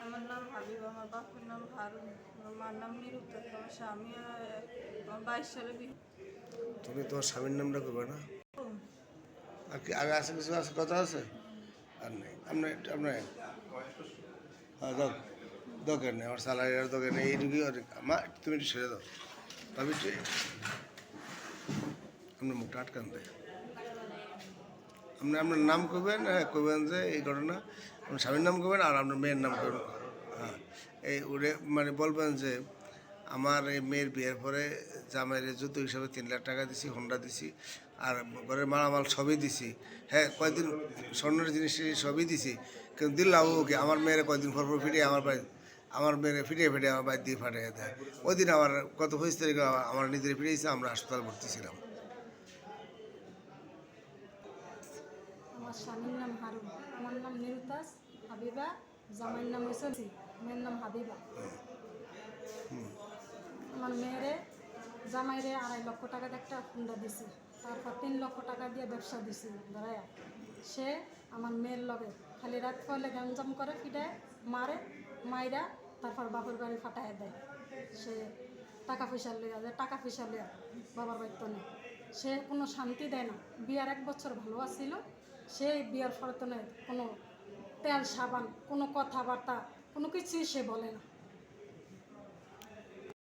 আমার নাম হাবিবা, আমার বাপের নাম হারুন, আমার মার নাম নিরুক্তা, আমার স্বামী আমার 22 সালে বিয়ে। তুমি তোমার স্বামীর নামটা করবে না? আর কি আগে আছে কিছু আছে কথা আছে? আর নেই আপনার আপনার হ্যাঁ দরকার নেই, আমার স্যালারি আর দরকার নেই, এইটুকুই মা তুমি একটু ছেড়ে দাও ভাবি একটু আপনার মুখটা আটকান দেয়। আপনি আপনার নাম করবেন, হ্যাঁ করবেন যে এই ঘটনা আপনার স্বামীর নাম করবেন আর আপনার মেয়ের নাম করবেন। হ্যাঁ এই ওরে মানে বলবেন যে আমার এই মেয়ের বিয়ের পরে জামাইয়ের যৌতুক হিসাবে 3 লাখ টাকা দিছি, হোন্ডা দিছি, আর ঘরের মালামাল সবই দিছি। হ্যাঁ কয়েকদিন স্বর্ণের জিনিস সবই দিছি, কিন্তু দিল্লাম ওকে আমার মেয়ের কয়েকদিন পর ফিরিয়ে আমার মেয়ের ফিটিয়ে আমার বাড়ি দিয়ে ফাটিয়ে দেয়। ওই দিন আমার গত 25 তারিখে আমার নিজের ফিরিয়েছে, আমরা হাসপাতাল ভর্তি ছিলাম। আমার স্বামীর নাম হারুন, আমার নাম নিরুতাস হাবিবা, জামাইয়ের নাম হয়েছে মেয়ের নাম হাবিবা। আমার মেয়েরে জামাইরে 2.5 লক্ষ টাকা দিয়ে একটা হুন্ডা দিছে, তারপর 3 লক্ষ টাকা দিয়ে ব্যবসা দিছি ধরাইয়া। সে আমার মেয়ের লগে খালি রাত করলে গ্যাঞ্জাম করে, ফিটায় মারে, মাইরা তারপর বাপের বাড়ি ফাটাই দেয়। সে টাকা পয়সা লইয়া যায়, টাকা পয়সা লইয়া বাবার বাড়িতে নেই। সে কোনো শান্তি দেয় না। বিয়ার 1 বছর ভালো আছিল, সে বিয়ার ফরতনে কোনো তেল সাবান, কোনো কথাবার্তা, কোনো কিছুই সে বলে না।